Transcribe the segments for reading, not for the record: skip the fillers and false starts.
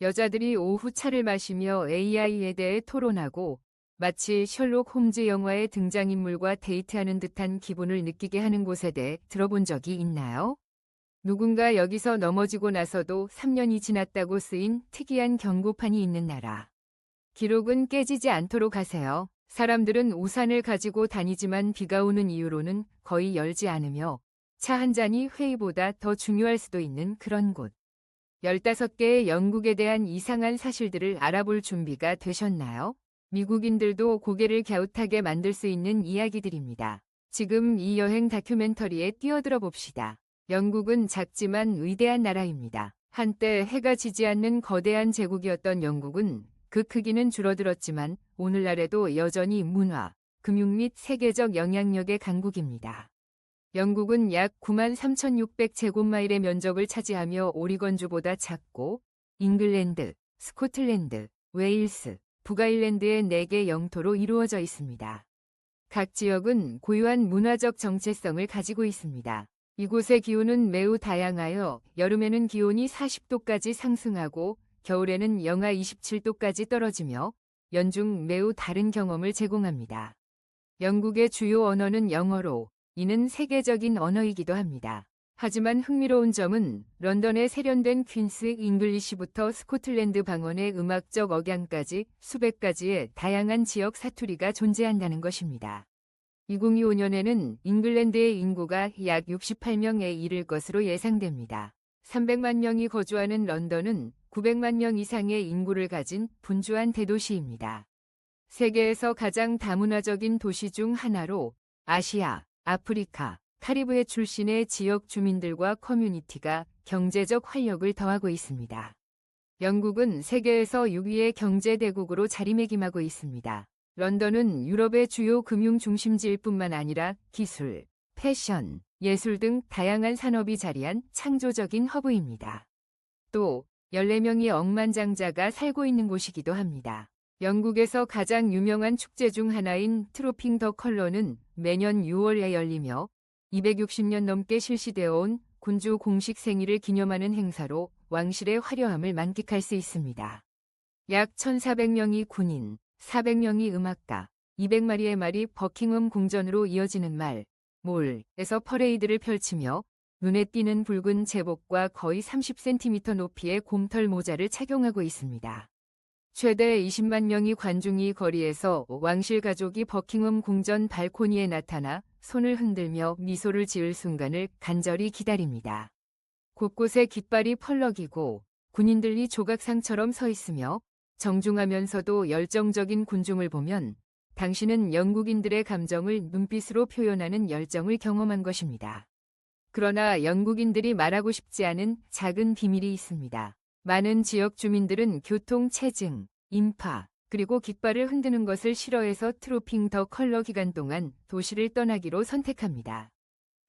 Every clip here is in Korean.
여자들이 오후 차를 마시며 AI에 대해 토론하고 마치 셜록 홈즈 영화의 등장인물과 데이트하는 듯한 기분을 느끼게 하는 곳에 대해 들어본 적이 있나요? 누군가 여기서 넘어지고 나서도 3년이 지났다고 쓰인 특이한 경고판이 있는 나라. 기록은 깨지지 않도록 하세요. 사람들은 우산을 가지고 다니지만 비가 오는 이유로는 거의 열지 않으며 차 한 잔이 회의보다 더 중요할 수도 있는 그런 곳. 15개의 영국에 대한 이상한 사실들을 알아볼 준비가 되셨나요? 미국인들도 고개를 갸웃하게 만들 수 있는 이야기들입니다. 지금 이 여행 다큐멘터리에 뛰어들어 봅시다. 영국은 작지만 위대한 나라입니다. 한때 해가 지지 않는 거대한 제국이었던 영국은 그 크기는 줄어들었지만 오늘날에도 여전히 문화, 금융 및 세계적 영향력의 강국입니다. 영국은 약 93,600제곱마일의 면적을 차지하며 오리건주보다 작고 잉글랜드, 스코틀랜드, 웨일스, 북아일랜드의 4개 영토로 이루어져 있습니다. 각 지역은 고유한 문화적 정체성을 가지고 있습니다. 이곳의 기온은 매우 다양하여 여름에는 기온이 40도까지 상승하고 겨울에는 영하 27도까지 떨어지며 연중 매우 다른 경험을 제공합니다. 영국의 주요 언어는 영어로 이는 세계적인 언어이기도 합니다. 하지만 흥미로운 점은 런던에 세련된 퀸스 잉글리시부터 스코틀랜드 방언의 음악적 억양까지 수백 가지의 다양한 지역 사투리가 존재한다는 것입니다. 2025년에는 잉글랜드의 인구가 약 68명에 이를 것으로 예상됩니다. 300만 명이 거주하는 런던은 900만 명 이상의 인구를 가진 분주한 대도시입니다. 세계에서 가장 다문화적인 도시 중 하나로 아시아, 아프리카, 카리브해 출신의 지역 주민들과 커뮤니티가 경제적 활력을 더하고 있습니다. 영국은 세계에서 6위의 경제대국으로 자리매김하고 있습니다. 런던은 유럽의 주요 금융 중심지일 뿐만 아니라 기술, 패션, 예술 등 다양한 산업이 자리한 창조적인 허브입니다. 또 14명의 억만장자가 살고 있는 곳이기도 합니다. 영국에서 가장 유명한 축제 중 하나인 트로핑 더 컬러는 매년 6월에 열리며 260년 넘게 실시되어 온 군주 공식 생일을 기념하는 행사로 왕실의 화려함을 만끽할 수 있습니다. 약 1,400명이 군인, 400명이 음악가, 200마리의 말이 버킹엄 궁전으로 이어지는 몰에서 퍼레이드를 펼치며 눈에 띄는 붉은 제복과 거의 30cm 높이의 곰털 모자를 착용하고 있습니다. 최대 20만 명의 관중이 거리에서 왕실 가족이 버킹엄 궁전 발코니에 나타나 손을 흔들며 미소를 지을 순간을 간절히 기다립니다. 곳곳에 깃발이 펄럭이고 군인들이 조각상처럼 서 있으며 정중하면서도 열정적인 군중을 보면 당신은 영국인들의 감정을 눈빛으로 표현하는 열정을 경험한 것입니다. 그러나 영국인들이 말하고 싶지 않은 작은 비밀이 있습니다. 많은 지역 주민들은 교통 체증, 인파, 그리고 깃발을 흔드는 것을 싫어해서 트로핑 더 컬러 기간 동안 도시를 떠나기로 선택합니다.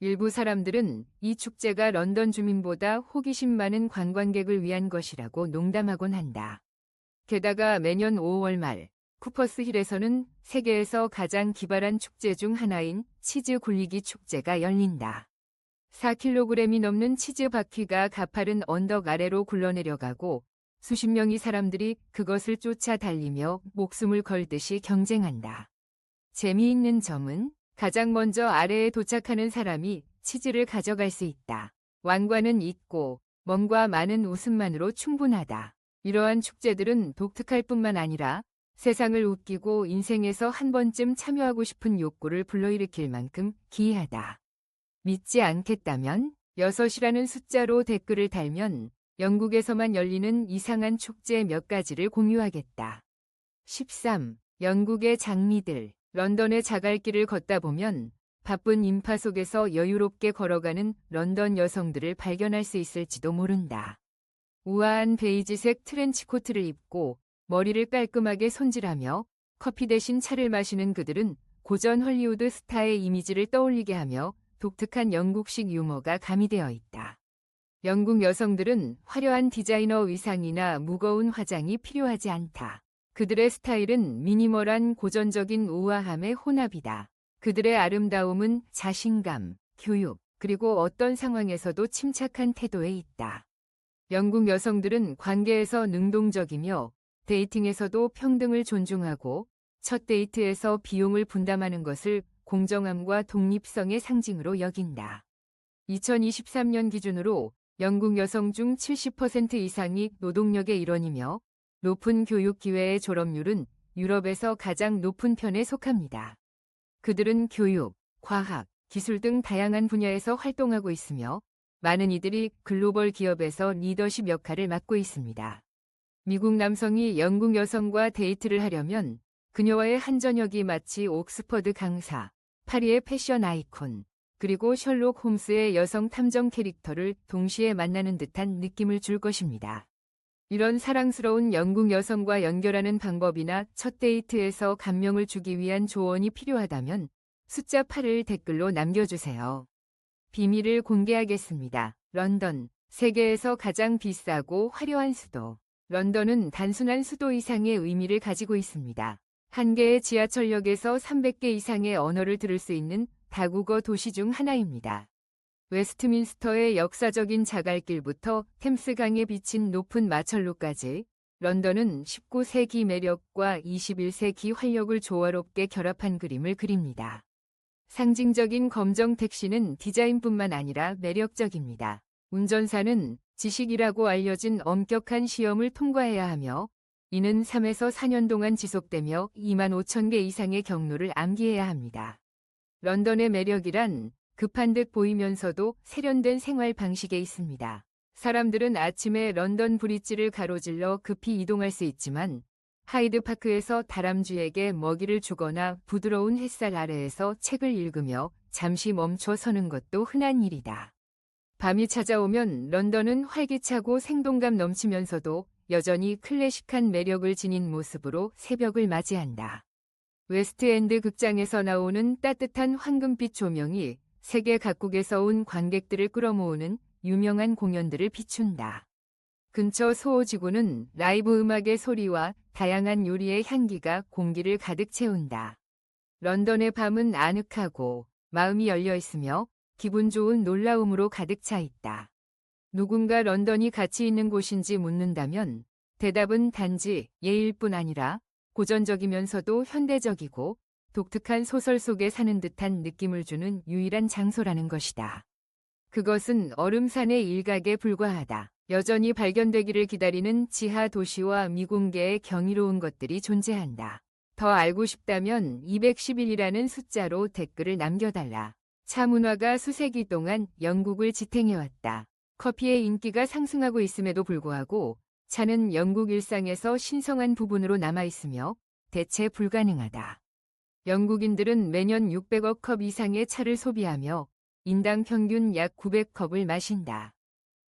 일부 사람들은 이 축제가 런던 주민보다 호기심 많은 관광객을 위한 것이라고 농담하곤 한다. 게다가 매년 5월 말 쿠퍼스 힐에서는 세계에서 가장 기발한 축제 중 하나인 치즈 굴리기 축제가 열린다. 4kg이 넘는 치즈 바퀴가 가파른 언덕 아래로 굴러내려가고 수십 명의 사람들이 그것을 쫓아 달리며 목숨을 걸듯이 경쟁한다. 재미있는 점은 가장 먼저 아래에 도착하는 사람이 치즈를 가져갈 수 있다. 왕관은 있고 몸과 많은 웃음만으로 충분하다. 이러한 축제들은 독특할 뿐만 아니라 세상을 웃기고 인생에서 한 번쯤 참여하고 싶은 욕구를 불러일으킬 만큼 기이하다. 믿지 않겠다면 6이라는 숫자로 댓글을 달면 영국에서만 열리는 이상한 축제 몇 가지를 공유하겠다. 13. 영국의 장미들. 런던의 자갈길을 걷다 보면 바쁜 인파 속에서 여유롭게 걸어가는 런던 여성들을 발견할 수 있을지도 모른다. 우아한 베이지색 트렌치코트를 입고 머리를 깔끔하게 손질하며 커피 대신 차를 마시는 그들은 고전 헐리우드 스타의 이미지를 떠올리게 하며 독특한 영국식 유머가 가미되어 있다. 영국 여성들은 화려한 디자이너 의상이나 무거운 화장이 필요하지 않다. 그들의 스타일은 미니멀한 고전적인 우아함의 혼합이다. 그들의 아름다움은 자신감, 교육, 그리고 어떤 상황에서도 침착한 태도에 있다. 영국 여성들은 관계에서 능동적이며 데이팅에서도 평등을 존중하고 첫 데이트에서 비용을 분담하는 것을 공정함과 독립성의 상징으로 여긴다. 2023년 기준으로 영국 여성 중 70% 이상이 노동력의 일원이며 높은 교육 기회의 졸업률은 유럽에서 가장 높은 편에 속합니다. 그들은 교육, 과학, 기술 등 다양한 분야에서 활동하고 있으며 많은 이들이 글로벌 기업에서 리더십 역할을 맡고 있습니다. 미국 남성이 영국 여성과 데이트를 하려면 그녀와의 한 저녁이 마치 옥스퍼드 강사, 파리의 패션 아이콘, 그리고 셜록 홈스의 여성 탐정 캐릭터를 동시에 만나는 듯한 느낌을 줄 것입니다. 이런 사랑스러운 영국 여성과 연결하는 방법이나 첫 데이트에서 감명을 주기 위한 조언이 필요하다면 숫자 8을 댓글로 남겨주세요. 비밀을 공개하겠습니다. 런던, 세계에서 가장 비싸고 화려한 수도. 런던은 단순한 수도 이상의 의미를 가지고 있습니다. 한 개의 지하철역에서 300개 이상의 언어를 들을 수 있는 다국어 도시 중 하나입니다. 웨스트민스터의 역사적인 자갈길부터 템스강에 비친 높은 마철로까지 런던은 19세기 매력과 21세기 활력을 조화롭게 결합한 그림을 그립니다. 상징적인 검정 택시는 디자인뿐만 아니라 매력적입니다. 운전사는 지식이라고 알려진 엄격한 시험을 통과해야 하며 이는 3에서 4년 동안 지속되며 2만 5천 개 이상의 경로를 암기해야 합니다. 런던의 매력이란 급한 듯 보이면서도 세련된 생활 방식에 있습니다. 사람들은 아침에 런던 브릿지를 가로질러 급히 이동할 수 있지만 하이드파크에서 다람쥐에게 먹이를 주거나 부드러운 햇살 아래에서 책을 읽으며 잠시 멈춰 서는 것도 흔한 일이다. 밤이 찾아오면 런던은 활기차고 생동감 넘치면서도 여전히 클래식한 매력을 지닌 모습으로 새벽을 맞이한다. 웨스트엔드 극장에서 나오는 따뜻한 황금빛 조명이 세계 각국에서 온 관객들을 끌어모으는 유명한 공연들을 비춘다. 근처 소호지구는 라이브 음악의 소리와 다양한 요리의 향기가 공기를 가득 채운다. 런던의 밤은 아늑하고 마음이 열려 있으며 기분 좋은 놀라움으로 가득 차 있다. 누군가 런던이 가치 있는 곳인지 묻는다면 대답은 단지 예일 뿐 아니라 고전적이면서도 현대적이고 독특한 소설 속에 사는 듯한 느낌을 주는 유일한 장소라는 것이다. 그것은 얼음산의 일각에 불과하다. 여전히 발견되기를 기다리는 지하 도시와 미공개의 경이로운 것들이 존재한다. 더 알고 싶다면 211이라는 숫자로 댓글을 남겨달라. 차 문화가 수세기 동안 영국을 지탱해왔다. 커피의 인기가 상승하고 있음에도 불구하고 차는 영국 일상에서 신성한 부분으로 남아있으며 대체 불가능하다. 영국인들은 매년 600억 컵 이상의 차를 소비하며 인당 평균 약 900컵을 마신다.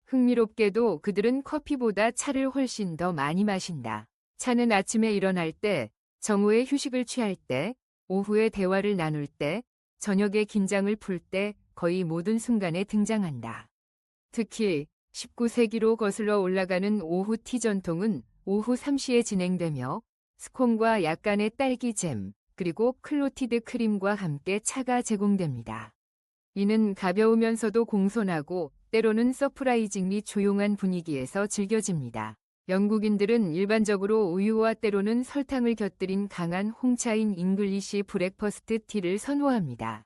흥미롭게도 그들은 커피보다 차를 훨씬 더 많이 마신다. 차는 아침에 일어날 때, 정오에 휴식을 취할 때, 오후에 대화를 나눌 때, 저녁에 긴장을 풀 때 거의 모든 순간에 등장한다. 특히 19세기로 거슬러 올라가는 오후 티 전통은 오후 3시에 진행되며 스콘과 약간의 딸기잼, 그리고 클로티드 크림과 함께 차가 제공됩니다. 이는 가벼우면서도 공손하고 때로는 서프라이징리 조용한 분위기에서 즐겨집니다. 영국인들은 일반적으로 우유와 때로는 설탕을 곁들인 강한 홍차인 잉글리시 브렉퍼스트 티를 선호합니다.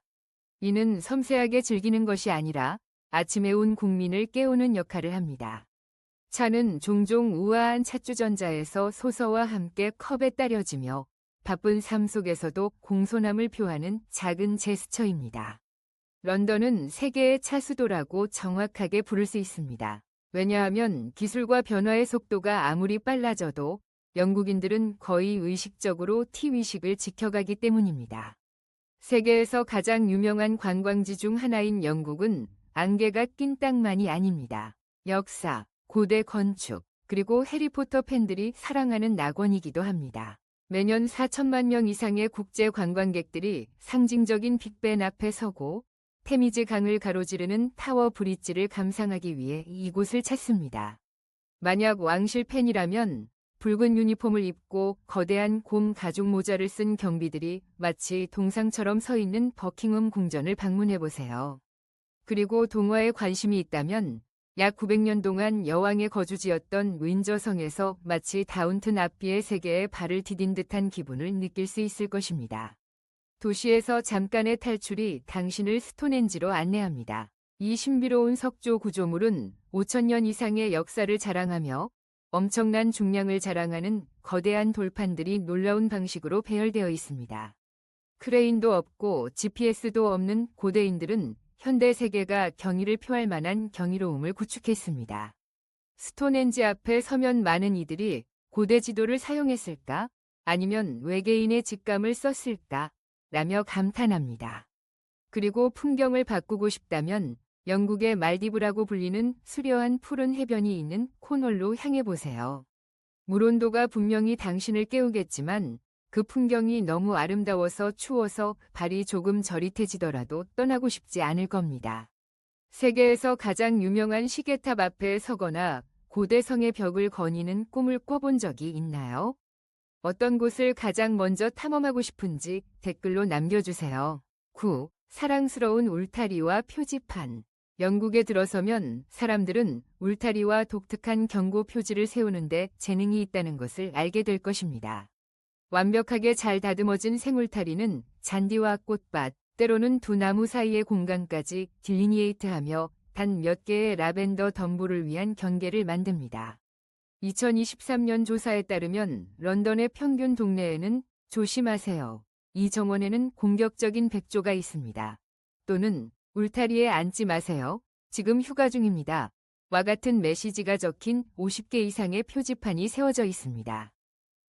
이는 섬세하게 즐기는 것이 아니라 아침에 온 국민을 깨우는 역할을 합니다. 차는 종종 우아한 찻주전자에서 소서와 함께 컵에 따려지며 바쁜 삶 속에서도 공손함을 표하는 작은 제스처입니다. 런던은 세계의 차 수도라고 정확하게 부를 수 있습니다. 왜냐하면 기술과 변화의 속도가 아무리 빨라져도 영국인들은 거의 의식적으로 티 위식을 지켜가기 때문입니다. 세계에서 가장 유명한 관광지 중 하나인 영국은 안개가 낀 땅만이 아닙니다. 역사, 고대 건축, 그리고 해리포터 팬들이 사랑하는 낙원이기도 합니다. 매년 4천만 명 이상의 국제 관광객들이 상징적인 빅벤 앞에 서고 테미즈 강을 가로지르는 타워 브릿지를 감상하기 위해 이곳을 찾습니다. 만약 왕실 팬이라면 붉은 유니폼을 입고 거대한 곰 가죽 모자를 쓴 경비들이 마치 동상처럼 서 있는 버킹엄 궁전을 방문해보세요. 그리고 동화에 관심이 있다면 약 900년 동안 여왕의 거주지였던 윈저성에서 마치 다운튼 압비의 세계에 발을 디딘 듯한 기분을 느낄 수 있을 것입니다. 도시에서 잠깐의 탈출이 당신을 스톤헨지로 안내합니다. 이 신비로운 석조 구조물은 5,000년 이상의 역사를 자랑하며 엄청난 중량을 자랑하는 거대한 돌판들이 놀라운 방식으로 배열되어 있습니다. 크레인도 없고 GPS도 없는 고대인들은 현대 세계가 경의를 표할 만한 경이로움을 구축했습니다. 스톤헨지 앞에 서면 많은 이들이 고대 지도를 사용했을까? 아니면 외계인의 직감을 썼을까? 라며 감탄합니다. 그리고 풍경을 바꾸고 싶다면 영국의 말디브라고 불리는 수려한 푸른 해변이 있는 코널로 향해 보세요. 물온도가 분명히 당신을 깨우겠지만 그 풍경이 너무 아름다워서 추워서 발이 조금 저릿해지더라도 떠나고 싶지 않을 겁니다. 세계에서 가장 유명한 시계탑 앞에 서거나 고대성의 벽을 거니는 꿈을 꿔본 적이 있나요? 어떤 곳을 가장 먼저 탐험하고 싶은지 댓글로 남겨주세요. 9. 사랑스러운 울타리와 표지판. 영국에 들어서면 사람들은 울타리와 독특한 경고 표지를 세우는데 재능이 있다는 것을 알게 될 것입니다. 완벽하게 잘 다듬어진 생울타리는 잔디와 꽃밭, 때로는 두 나무 사이의 공간까지 딜리니에이트하며 단 몇 개의 라벤더 덤불을 위한 경계를 만듭니다. 2023년 조사에 따르면 런던의 평균 동네에는 조심하세요. 이 정원에는 공격적인 백조가 있습니다. 또는 울타리에 앉지 마세요. 지금 휴가 중입니다. 와 같은 메시지가 적힌 50개 이상의 표지판이 세워져 있습니다.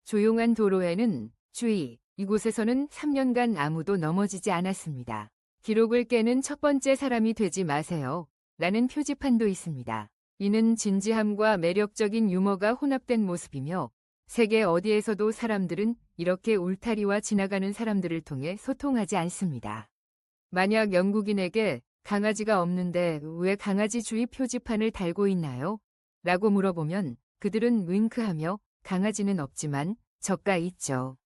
조용한 도로에는 주의, 이곳에서는 3년간 아무도 넘어지지 않았습니다. 기록을 깨는 첫 번째 사람이 되지 마세요. 라는 표지판도 있습니다. 이는 진지함과 매력적인 유머가 혼합된 모습이며 세계 어디에서도 사람들은 이렇게 울타리와 지나가는 사람들을 통해 소통하지 않습니다. 만약 영국인에게 강아지가 없는데 왜 강아지 주의 표지판을 달고 있나요? 라고 물어보면 그들은 윙크하며 강아지는 없지만 저가 있죠.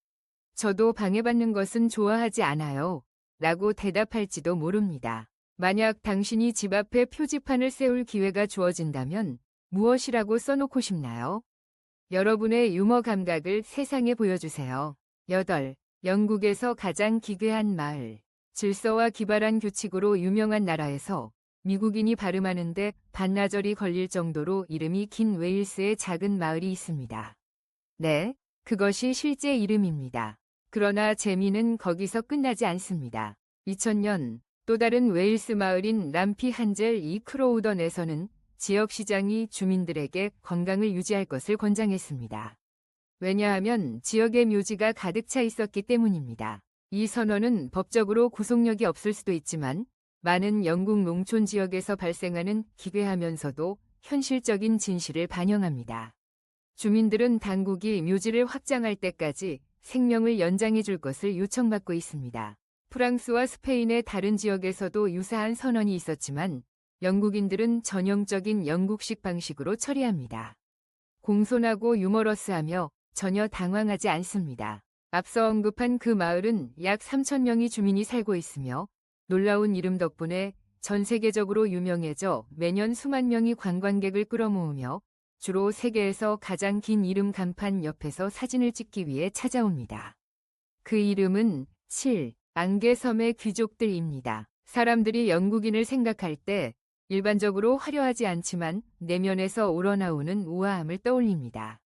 저도 방해받는 것은 좋아하지 않아요. 라고 대답할지도 모릅니다. 만약 당신이 집 앞에 표지판을 세울 기회가 주어진다면 무엇이라고 써놓고 싶나요? 여러분의 유머 감각을 세상에 보여주세요. 8. 영국에서 가장 기괴한 마을. 질서와 기발한 규칙으로 유명한 나라에서 미국인이 발음하는데 반나절이 걸릴 정도로 이름이 긴 웨일스의 작은 마을이 있습니다. 네, 그것이 실제 이름입니다. 그러나 재미는 거기서 끝나지 않습니다. 2000년 또 다른 웨일스 마을인 람피 한젤 이 크로우던에서는 지역시장이 주민들에게 건강을 유지할 것을 권장했습니다. 왜냐하면 지역에 묘지가 가득 차 있었기 때문입니다. 이 선언은 법적으로 구속력이 없을 수도 있지만 많은 영국 농촌 지역에서 발생하는 기괴하면서도 현실적인 진실을 반영합니다. 주민들은 당국이 묘지를 확장할 때까지 생명을 연장해 줄 것을 요청받고 있습니다. 프랑스와 스페인의 다른 지역에서도 유사한 선언이 있었지만 영국인들은 전형적인 영국식 방식으로 처리합니다. 공손하고 유머러스하며 전혀 당황하지 않습니다. 앞서 언급한 그 마을은 약 3,000명의 주민이 살고 있으며 놀라운 이름 덕분에 전 세계적으로 유명해져 매년 수만 명이 관광객을 끌어모으며 주로 세계에서 가장 긴 이름 간판 옆에서 사진을 찍기 위해 찾아옵니다. 그 이름은 7. 안개섬의 귀족들입니다. 사람들이 영국인을 생각할 때 일반적으로 화려하지 않지만 내면에서 우러나오는 우아함을 떠올립니다.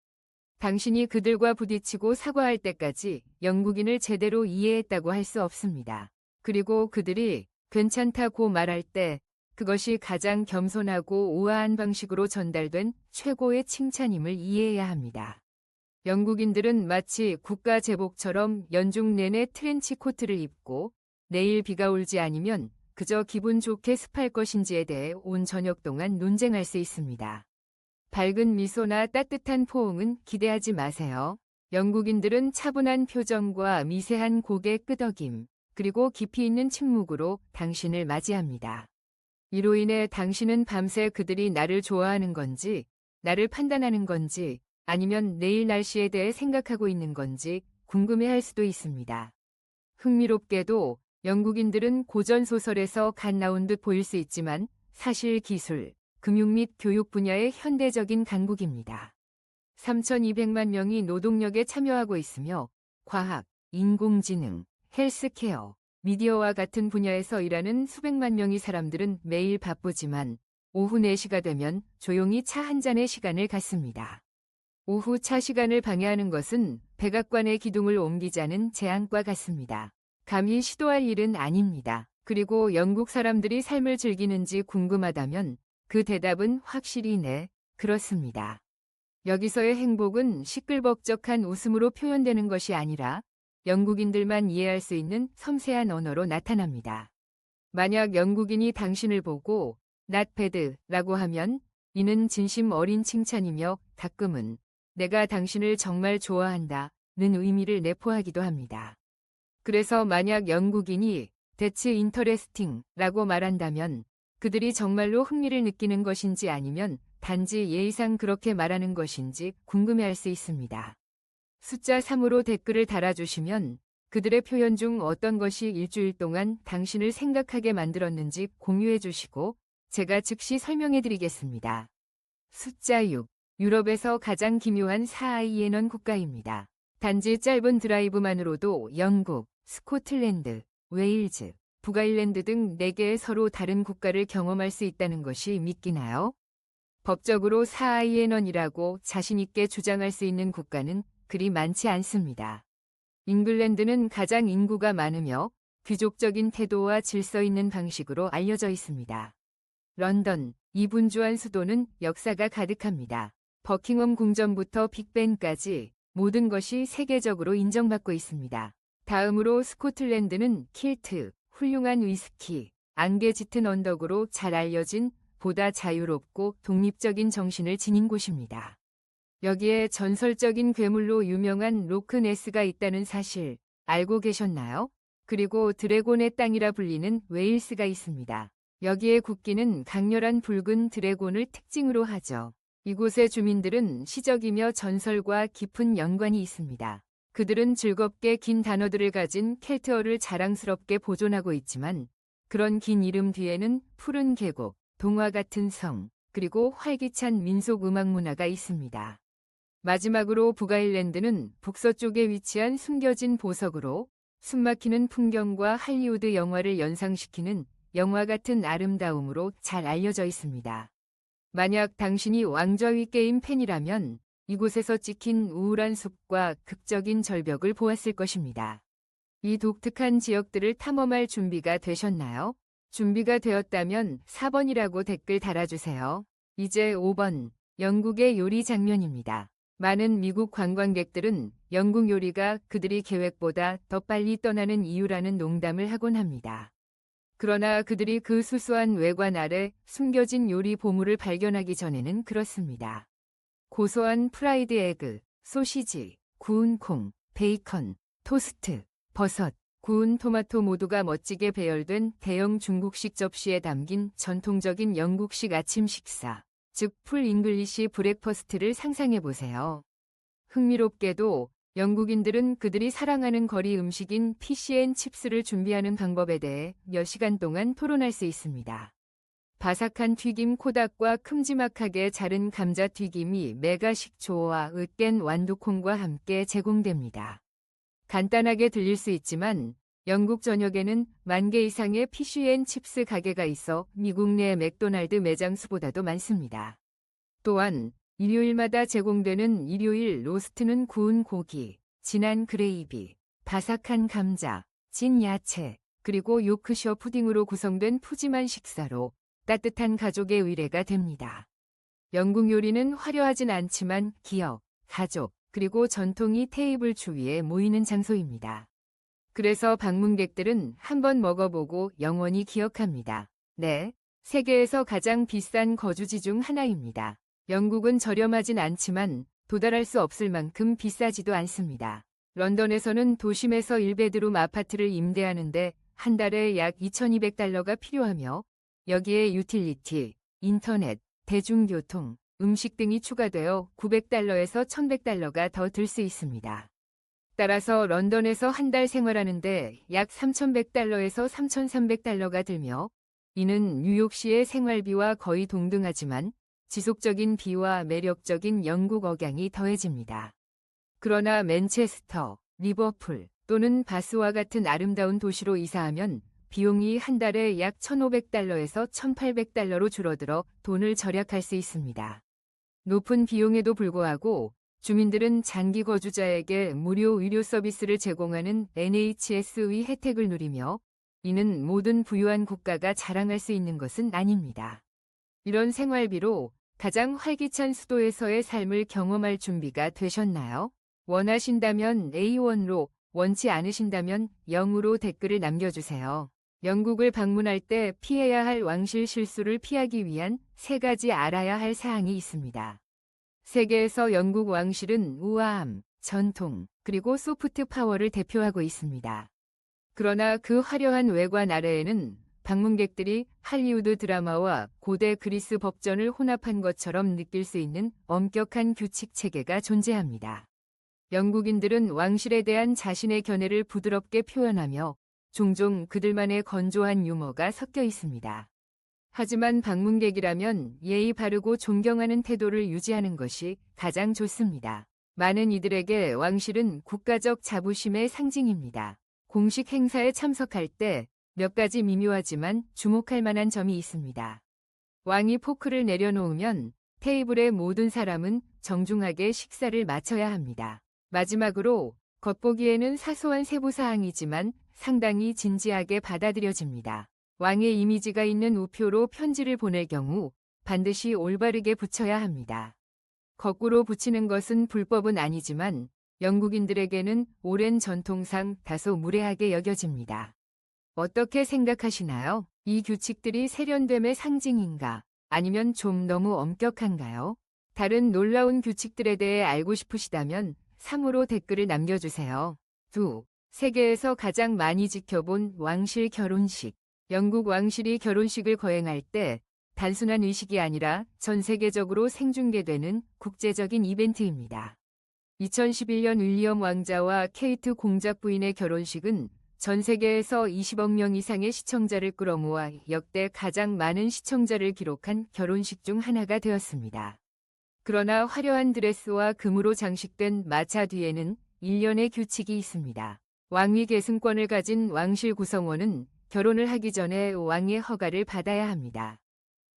당신이 그들과 부딪히고 사과할 때까지 영국인을 제대로 이해했다고 할 수 없습니다. 그리고 그들이 괜찮다고 말할 때 그것이 가장 겸손하고 우아한 방식으로 전달된 최고의 칭찬임을 이해해야 합니다. 영국인들은 마치 국가 제복처럼 연중 내내 트렌치 코트를 입고 내일 비가 올지 아니면 그저 기분 좋게 습할 것인지에 대해 온 저녁 동안 논쟁할 수 있습니다. 밝은 미소나 따뜻한 포옹은 기대하지 마세요. 영국인들은 차분한 표정과 미세한 고개 끄덕임, 그리고 깊이 있는 침묵으로 당신을 맞이합니다. 이로 인해 당신은 밤새 그들이 나를 좋아하는 건지, 나를 판단하는 건지, 아니면 내일 날씨에 대해 생각하고 있는 건지 궁금해할 수도 있습니다. 흥미롭게도 영국인들은 고전 소설에서 갓 나온 듯 보일 수 있지만 사실 기술, 금융 및 교육 분야의 현대적인 강국입니다. 3,200만 명이 노동력에 참여하고 있으며 과학, 인공지능, 헬스케어, 미디어와 같은 분야에서 일하는 수백만 명의 사람들은 매일 바쁘지만 오후 4시가 되면 조용히 차 한 잔의 시간을 갖습니다. 오후 차 시간을 방해하는 것은 백악관의 기둥을 옮기자는 재앙과 같습니다. 감히 시도할 일은 아닙니다. 그리고 영국 사람들이 삶을 즐기는지 궁금하다면 그 대답은 확실히 네, 그렇습니다. 여기서의 행복은 시끌벅적한 웃음으로 표현되는 것이 아니라 영국인들만 이해할 수 있는 섬세한 언어로 나타납니다. 만약 영국인이 당신을 보고 not bad라고 하면 이는 진심 어린 칭찬이며 가끔은 내가 당신을 정말 좋아한다는 의미를 내포하기도 합니다. 그래서 만약 영국인이 That's interesting라고 말한다면 그들이 정말로 흥미를 느끼는 것인지 아니면 단지 예의상 그렇게 말하는 것인지 궁금해할 수 있습니다. 숫자 3으로 댓글을 달아주시면 그들의 표현 중 어떤 것이 일주일 동안 당신을 생각하게 만들었는지 공유해 주시고 제가 즉시 설명해 드리겠습니다. 숫자 6. 유럽에서 가장 기묘한 4IN원 국가입니다. 단지 짧은 드라이브만으로도 영국, 스코틀랜드, 웨일즈, 북아일랜드 등 4개의 서로 다른 국가를 경험할 수 있다는 것이 믿기나요? 법적으로 4IN원이라고 자신있게 주장할 수 있는 국가는 그리 많지 않습니다. 잉글랜드는 가장 인구가 많으며 귀족적인 태도와 질서 있는 방식으로 알려져 있습니다. 런던, 이 분주한 수도는 역사가 가득합니다. 버킹엄 궁전부터 빅벤까지 모든 것이 세계적으로 인정받고 있습니다. 다음으로 스코틀랜드는 킬트, 훌륭한 위스키, 안개 짙은 언덕으로 잘 알려진 보다 자유롭고 독립적인 정신을 지닌 곳입니다. 여기에 전설적인 괴물로 유명한 로크네스가 있다는 사실 알고 계셨나요? 그리고 드래곤의 땅이라 불리는 웨일스가 있습니다. 여기에 국기는 강렬한 붉은 드래곤을 특징으로 하죠. 이곳의 주민들은 시적이며 전설과 깊은 연관이 있습니다. 그들은 즐겁게 긴 단어들을 가진 켈트어를 자랑스럽게 보존하고 있지만 그런 긴 이름 뒤에는 푸른 계곡, 동화 같은 성, 그리고 활기찬 민속 음악 문화가 있습니다. 마지막으로 북아일랜드는 북서쪽에 위치한 숨겨진 보석으로 숨막히는 풍경과 할리우드 영화를 연상시키는 영화 같은 아름다움으로 잘 알려져 있습니다. 만약 당신이 왕좌위 게임 팬이라면 이곳에서 찍힌 우울한 숲과 극적인 절벽을 보았을 것입니다. 이 독특한 지역들을 탐험할 준비가 되셨나요? 준비가 되었다면 4번이라고 댓글 달아주세요. 이제 5번, 영국의 요리 장면입니다. 많은 미국 관광객들은 영국 요리가 그들이 계획보다 더 빨리 떠나는 이유라는 농담을 하곤 합니다. 그러나 그들이 그 수수한 외관 아래 숨겨진 요리 보물을 발견하기 전에는 그렇습니다. 고소한 프라이드 에그, 소시지, 구운 콩, 베이컨, 토스트, 버섯, 구운 토마토 모두가 멋지게 배열된 대형 중국식 접시에 담긴 전통적인 영국식 아침 식사, 즉 풀 잉글리시 브렉퍼스트를 상상해 보세요. 흥미롭게도 영국인들은 그들이 사랑하는 거리 음식인 피시앤칩스를 준비하는 방법에 대해 몇 시간 동안 토론할 수 있습니다. 바삭한 튀김 코닥과 큼지막하게 자른 감자튀김이 메가 식초와 으깬 완두콩과 함께 제공됩니다. 간단하게 들릴 수 있지만 영국 전역에는 10,000개 이상의 피쉬앤칩스 가게가 있어 미국 내 맥도날드 매장 수보다도 많습니다. 또한 일요일마다 제공되는 일요일 로스트는 구운 고기, 진한 그레이비, 바삭한 감자, 진 야채, 그리고 요크셔 푸딩으로 구성된 푸짐한 식사로 따뜻한 가족의 의례가 됩니다. 영국 요리는 화려하진 않지만 기억, 가족, 그리고 전통이 테이블 주위에 모이는 장소입니다. 그래서 방문객들은 한번 먹어보고 영원히 기억합니다. 네, 세계에서 가장 비싼 거주지 중 하나입니다. 영국은 저렴하진 않지만 도달할 수 없을 만큼 비싸지도 않습니다. 런던에서는 도심에서 1베드룸 아파트를 임대하는데 한 달에 약 2,200달러가 필요하며 여기에 유틸리티, 인터넷, 대중교통, 음식 등이 추가되어 900달러에서 1,100달러가 더 들 수 있습니다. 따라서 런던에서 한 달 생활하는데 약 3,100달러에서 3,300달러가 들며 이는 뉴욕시의 생활비와 거의 동등하지만 지속적인 비와 매력적인 영국 억양이 더해집니다. 그러나 맨체스터, 리버풀 또는 바스와 같은 아름다운 도시로 이사하면 비용이 한 달에 약 1,500달러에서 1,800달러로 줄어들어 돈을 절약할 수 있습니다. 높은 비용에도 불구하고 주민들은 장기 거주자에게 무료 의료 서비스를 제공하는 NHS의 혜택을 누리며 이는 모든 부유한 국가가 자랑할 수 있는 것은 아닙니다. 이런 생활비로 가장 활기찬 수도에서의 삶을 경험할 준비가 되셨나요? 원하신다면 A1로, 원치 않으신다면 0으로 댓글을 남겨주세요. 영국을 방문할 때 피해야 할 왕실 실수를 피하기 위한 3가지 알아야 할 사항이 있습니다. 세계에서 영국 왕실은 우아함, 전통, 그리고 소프트 파워를 대표하고 있습니다. 그러나 그 화려한 외관 아래에는 방문객들이 할리우드 드라마와 고대 그리스 법전을 혼합한 것처럼 느낄 수 있는 엄격한 규칙 체계가 존재합니다. 영국인들은 왕실에 대한 자신의 견해를 부드럽게 표현하며 종종 그들만의 건조한 유머가 섞여 있습니다. 하지만 방문객이라면 예의 바르고 존경하는 태도를 유지하는 것이 가장 좋습니다. 많은 이들에게 왕실은 국가적 자부심의 상징입니다. 공식 행사에 참석할 때 몇 가지 미묘하지만 주목할 만한 점이 있습니다. 왕이 포크를 내려놓으면 테이블의 모든 사람은 정중하게 식사를 마쳐야 합니다. 마지막으로 겉보기에는 사소한 세부사항이지만 상당히 진지하게 받아들여집니다. 왕의 이미지가 있는 우표로 편지를 보낼 경우 반드시 올바르게 붙여야 합니다. 거꾸로 붙이는 것은 불법은 아니지만 영국인들에게는 오랜 전통상 다소 무례하게 여겨집니다. 어떻게 생각하시나요? 이 규칙들이 세련됨의 상징인가? 아니면 좀 너무 엄격한가요? 다른 놀라운 규칙들에 대해 알고 싶으시다면 3으로 댓글을 남겨주세요. 2. 세계에서 가장 많이 지켜본 왕실 결혼식. 영국 왕실이 결혼식을 거행할 때 단순한 의식이 아니라 전 세계적으로 생중계되는 국제적인 이벤트입니다. 2011년 윌리엄 왕자와 케이트 공작 부인의 결혼식은 전 세계에서 20억 명 이상의 시청자를 끌어모아 역대 가장 많은 시청자를 기록한 결혼식 중 하나가 되었습니다. 그러나 화려한 드레스와 금으로 장식된 마차 뒤에는 일련의 규칙이 있습니다. 왕위 계승권을 가진 왕실 구성원은 결혼을 하기 전에 왕의 허가를 받아야 합니다.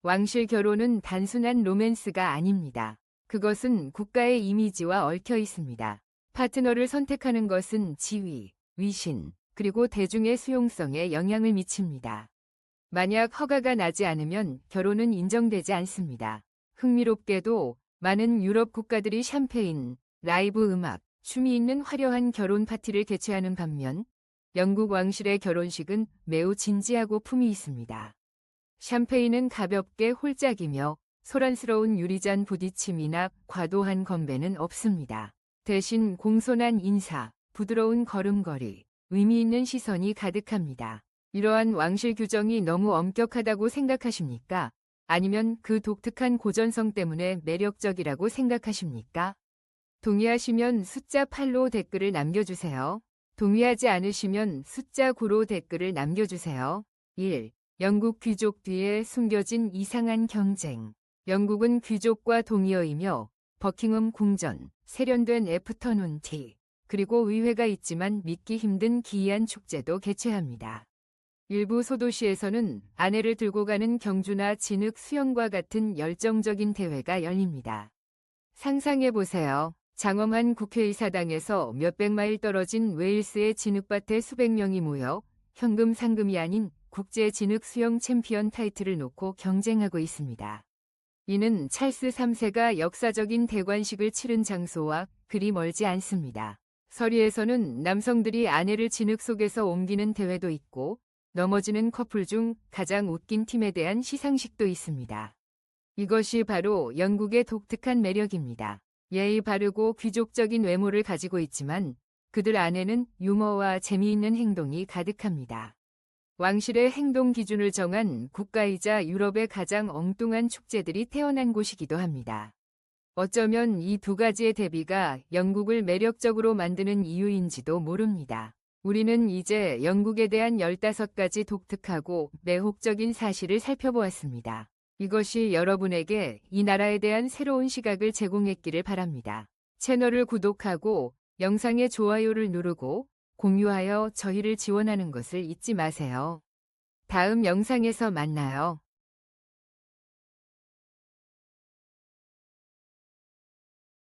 왕실 결혼은 단순한 로맨스가 아닙니다. 그것은 국가의 이미지와 얽혀 있습니다. 파트너를 선택하는 것은 지위, 위신, 그리고 대중의 수용성에 영향을 미칩니다. 만약 허가가 나지 않으면 결혼은 인정되지 않습니다. 흥미롭게도 많은 유럽 국가들이 샴페인, 라이브 음악, 춤이 있는 화려한 결혼 파티를 개최하는 반면 영국 왕실의 결혼식은 매우 진지하고 품이 있습니다. 샴페인은 가볍게 홀짝이며 소란스러운 유리잔 부딪힘이나 과도한 건배는 없습니다. 대신 공손한 인사, 부드러운 걸음걸이, 의미 있는 시선이 가득합니다. 이러한 왕실 규정이 너무 엄격하다고 생각하십니까? 아니면 그 독특한 고전성 때문에 매력적이라고 생각하십니까? 동의하시면 숫자 8로 댓글을 남겨주세요. 동의하지 않으시면 숫자 9로 댓글을 남겨주세요. 1. 영국 귀족 뒤에 숨겨진 이상한 경쟁. 영국은 귀족과 동의어이며 버킹엄 궁전, 세련된 애프터눈 티, 그리고 의회가 있지만 믿기 힘든 기이한 축제도 개최합니다. 일부 소도시에서는 아내를 들고 가는 경주나 진흙 수영과 같은 열정적인 대회가 열립니다. 상상해보세요. 장엄한 국회의사당에서 몇백 마일 떨어진 웨일스의 진흙밭에 수백 명이 모여 현금 상금이 아닌 국제 진흙 수영 챔피언 타이틀을 놓고 경쟁하고 있습니다. 이는 찰스 3세가 역사적인 대관식을 치른 장소와 그리 멀지 않습니다. 서리에서는 남성들이 아내를 진흙 속에서 옮기는 대회도 있고 넘어지는 커플 중 가장 웃긴 팀에 대한 시상식도 있습니다. 이것이 바로 영국의 독특한 매력입니다. 예의 바르고 귀족적인 외모를 가지고 있지만 그들 안에는 유머와 재미있는 행동이 가득합니다. 왕실의 행동 기준을 정한 국가이자 유럽의 가장 엉뚱한 축제들이 태어난 곳이기도 합니다. 어쩌면 이 두 가지의 대비가 영국을 매력적으로 만드는 이유인지도 모릅니다. 우리는 이제 영국에 대한 15가지 독특하고 매혹적인 사실을 살펴보았습니다. 이것이 여러분에게 이 나라에 대한 새로운 시각을 제공했기를 바랍니다. 채널을 구독하고 영상에 좋아요를 누르고 공유하여 저희를 지원하는 것을 잊지 마세요. 다음 영상에서 만나요.